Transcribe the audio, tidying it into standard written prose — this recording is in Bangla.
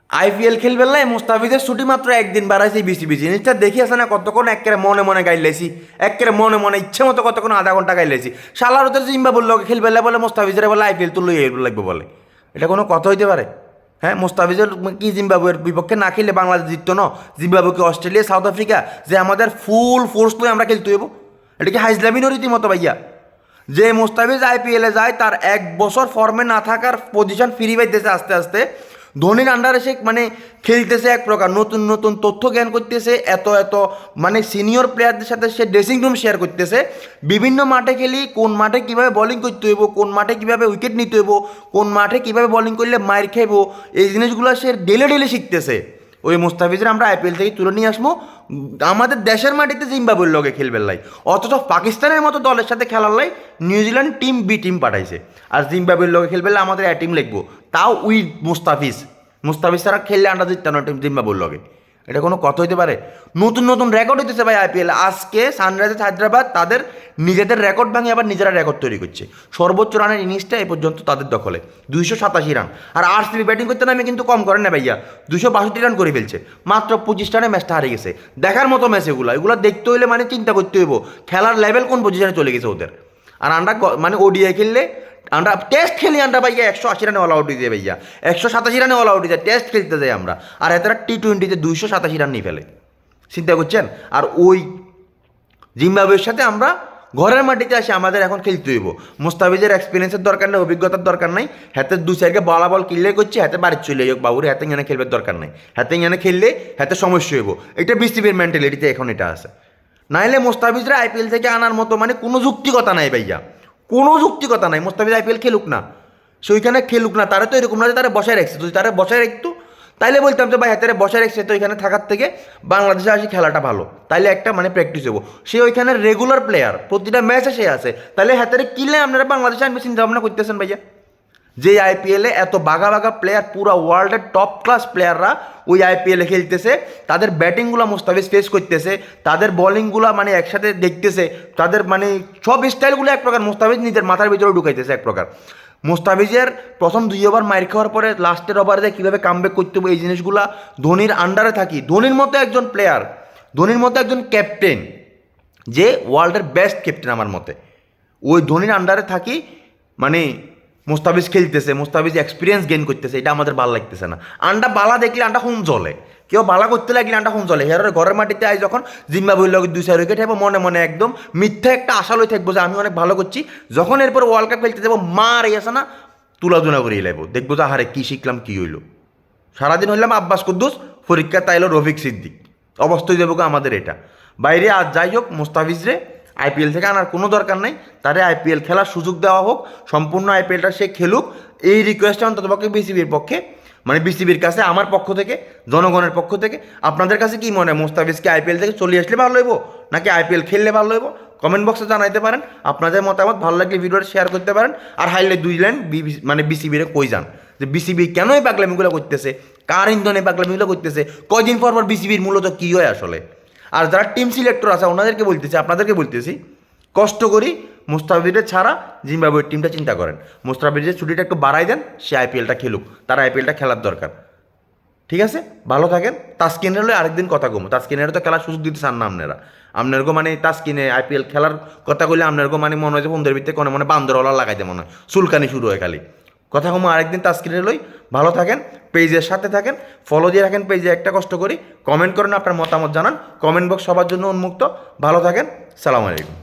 আইপিএল খেলবেন নাই মুস্তাফিজের ছুটি মাত্র একদিন বাড়াইছে বিসিবি। জিনিসটা দেখি আছে না কতক্ষণ একেবারে মনে মনে গাইলাইছি, একেবারে মনে মনে ইচ্ছে মতো কতক্ষণ আধা ঘন্টা গাইলাইছি। শালার ওদের জিম্বাবুর লোক খেলবেলা বলে মুস্তাফিজের বলে আইপিএল তুললে লাগবে বলে, এটা কোনো কথা হইতে পারে? হ্যাঁ, মুস্তাফিজের কি জিম্বাবুয়ের বিপক্ষে না খেললে বাংলাদেশ জিততো না? জিম্বাবুকে অস্ট্রেলিয়া সাউথ আফ্রিকা যে আমাদের ফুল ফোর্স লয়ে আমরা খেলতে হইব, এটা কি হাইজলামিনও রীতিমতো ভাইয়া? যে মুস্তাফিজ আইপিএলে যায় তার 1 বছর ফর্মে না থাকার পজিশন ফ্রি পাইতেছে আস্তে আস্তে। ধোনির আন্ডারে সে মানে খেলতেছে, এক প্রকার নতুন নতুন তথ্য জ্ঞান করতেছে, এত এত মানে সিনিয়র প্লেয়ারদের সাথে সে ড্রেসিং রুম শেয়ার করতেছে। বিভিন্ন মাঠে খেলি কোন মাঠে কীভাবে বলিং করতে হইব, কোন মাঠে কীভাবে উইকেট নিতে হইব, কোন মাঠে কীভাবে বলিং করলে মার খাইব, এই জিনিসগুলো সে ডেলে ডেলে শিখতেছে। ওই মুস্তাফিজের আমরা আইপিএল থেকে তুলে নিয়ে আসবো, আমাদের দেশের মাটিতে জিম্বাবুয়ের লগে খেলবে লাই, অথচ পাকিস্তানের মতো দলের সাথে খেলার লাই নিউজিল্যান্ড টিম বি টিম পাঠাইছে। আর জিম্বাবুয়ের লগে খেলবে আমাদের এ টিম লিখবো, তাও উইথ মুস্তাফিজ। মুস্তাফিজ ছাড়া খেললে আন্ডার জিততানো টিম জিম্বাবুয়ের লগে, এটা কোনো কথা হইতে পারে? নতুন নতুন রেকর্ড হইতেছে ভাই আইপিএল। আজকে সানরাইজার্স হায়দ্রাবাদ তাদের নিজেদের রেকর্ড ভাঙে আবার নিজেরা রেকর্ড তৈরি করছে। সর্বোচ্চ রানের ইনিংসটা এ পর্যন্ত তাদের দখলে 287 রান। আর আরসিবি ব্যাটিং করতে নামে কিন্তু কম করেন না ভাইয়া, 262 রান করে ফেলছে, মাত্র 25 রানে ম্যাচটা হারিয়ে গেছে। দেখার মতো ম্যাচ এগুলো, এগুলো দেখতে হইলে মানে চিন্তা করতে হইব খেলার লেভেল কোন পজিশনে চলে গেছে ওদের। আর আমরা মানে ওডিআই খেললে, আমরা টেস্ট খেলি আমরা ভাইয়া 180 রানে অল আউট হয়ে যায় ভাইয়া, 187 রানে অল আউট হয়ে যায় টেস্ট খেলতে যাই আমরা। আর এতটা টি-20তে 287 রান নিয়ে ফেলে, চিন্তা করছেন? আর ওই জিম্বাবুয়ের সাথে আমরা ঘরের মাটিতে আসি, আমাদের এখন খেলতে হইব। মুস্তাফিজের এক্সপিরিয়েন্সের দরকার নেই, অভিজ্ঞতার দরকার নাই, হাতে 2 সাইডকে বলা বল কিনলে করছে, হাতে বাড়ি চলে যাক বাবুরে, হাতে এখানে খেলবার দরকার নাই, হাতে এখানে খেললে হাতে সমস্যা হইব। এটা বিসিবির মেন্টালিটিতে এখন এটা আছে। নাইলে মুস্তাফিজরা আইপিএল থেকে আনার মতো মানে কোনো যুক্তিকতা নাই ভাইয়া, কোনো যুক্তিকতা নাই। মুস্তাফিজ আইপিএল খেলুক না, সে ওইখানে খেলুক না, তারা তো এরকম না যে তারা বসায় রাখছে। যদি তারা বসায় রাখতো তাইলে বলতাম যে ভাই হাতে বসায় রাখছে, তো ওইখানে থাকার থেকে বাংলাদেশে আসি খেলাটা ভালো, তাইলে একটা মানে প্র্যাকটিস হবো। সে ওইখানে রেগুলার প্লেয়ার, প্রতিটা ম্যাচে সে আছে, তাহলে হাতে কিনলে আপনারা বাংলাদেশে আনবে চিন্তা ভাবনা করতেছেন ভাইয়া? যে আইপিএলে এত বাঘা বাঘা প্লেয়ার, পুরো ওয়ার্ল্ডের টপ ক্লাস প্লেয়াররা ওই আইপিএলে খেলতেছে, তাদের ব্যাটিংগুলো মুস্তাফিজ ফেস করতেছে, তাদের বোলিংগুলো মানে একসাথে দেখতেছে, তাদের মানে সব স্টাইলগুলো এক প্রকার মুস্তাফিজ নিজের মাথার ভিতরে ঢুকাইতেছে এক প্রকার। মুস্তাফিজের প্রথম 2 ওভার মার খাওয়ার পরে লাস্টের ওভারে কীভাবে কামব্যাক করতে হবে, এই জিনিসগুলো ধোনির আন্ডারে থাকি। ধোনির মতো একজন প্লেয়ার, ধোনির মতো একজন ক্যাপ্টেন, যে ওয়ার্ল্ডের বেস্ট ক্যাপ্টেন আমার মতে, ওই ধোনির আন্ডারে থাকি মানে মুস্তাফিজ খেলতেছে, মুস্তাফিজ এক্সপিরিয়েন্স গেইন করতেছে, এটা আমাদের ভালো লাগতেছে না। আন্ডা বালা দেখলে আন্ডা হুম জ্বলে, কেউ বালা করতে লাগলে আন্ডা হুম জ্বলে। হেরার ঘরের মাটিতে আয় যখন জিম্বাবুয়ের লগে 2-4 উইকেট হবে, মনে মনে একদম মিথ্যা একটা আশা লই থাকবো যে আমি অনেক ভালো করছি। যখন এরপর ওয়ার্ল্ড কাপ খেলতে যাবো মার এসে না তুলাধুনা করিয়ে লাগবো, দেখবো যে আহারে কী শিখলাম কী হইলো। সারাদিন হইলাম আব্বাস কুদ্দুস, পরীক্ষা তাইলো রফিক সিদ্দিক, অবস্থায় দেবো আমাদের এটা। বাইরে আর যাই হোক, মুস্তাফিজরে আইপিএল থেকে আনার কোনো দরকার নেই, তারে আইপিএল খেলার সুযোগ দেওয়া হোক, সম্পূর্ণ আইপিএলটা সে খেলুক, এই রিকোয়েস্টটা অন্ততপক্ষে বিসিবির পক্ষে, মানে বিসিবির কাছে, আমার পক্ষ থেকে, জনগণের পক্ষ থেকে। আপনাদের কাছে কি মনে হয়, মুস্তাফিজকে আইপিএল থেকে চলে আসলে ভালো হইব নাকি আইপিএল খেললে ভালো হইব? কমেন্ট বক্সে জানাইতে পারেন আপনাদের মতামত। ভালো লাগলে ভিডিওটা শেয়ার করতে পারেন। আর হাইলে 2 লাইন মানে বিসিবির কই যান যে বিসিবি কেন এই পাগলামিগুলো করতেছে, কার ইন্ধনে পাগলামিগুলো করতেছে, কয়দিন পর পর বিসিবির মূলত কী হয় আসলে। আর যারা টিম সিলেক্টর আছে ওনাদেরকে বলতেছি, আপনাদেরকে বলতেছি, কষ্ট করি মুস্তাফিজের ছাড়া জিম্বাবুয়ের টিমটা চিন্তা করেন। মুস্তাফিজের ছুটিটা একটু বাড়াই দেন, সে আইপিএলটা খেলুক, তার আইপিএলটা খেলার দরকার। ঠিক আছে, ভালো থাকেন। তাসকিনের হলে আরেকদিন কথা কমো, তাসকিনের তো খেলার সুযোগ দিতে চান না আপনারা। আপনারগো মানে তাসকিনে আইপিএল খেলার কথা কইলে আপনারগো মানে মনে হয় যে বন্ধুদের ভিতরে কোনো মানে বান্দরওয়ালা লাগাইতে মনে হয়, চুলকানি শুরু হয় খালি। কথা কমো আরেকদিন তাসকিনের লই। ভালো থাকেন, পেজের সাথে থাকেন, ফলো দিয়ে রাখেন পেজে, একটা কষ্ট করি, কমেন্ট করেন, আপনার মতামত জানান, কমেন্ট বক্স সবার জন্য উন্মুক্ত। ভালো থাকেন, সালাম আলাইকুম।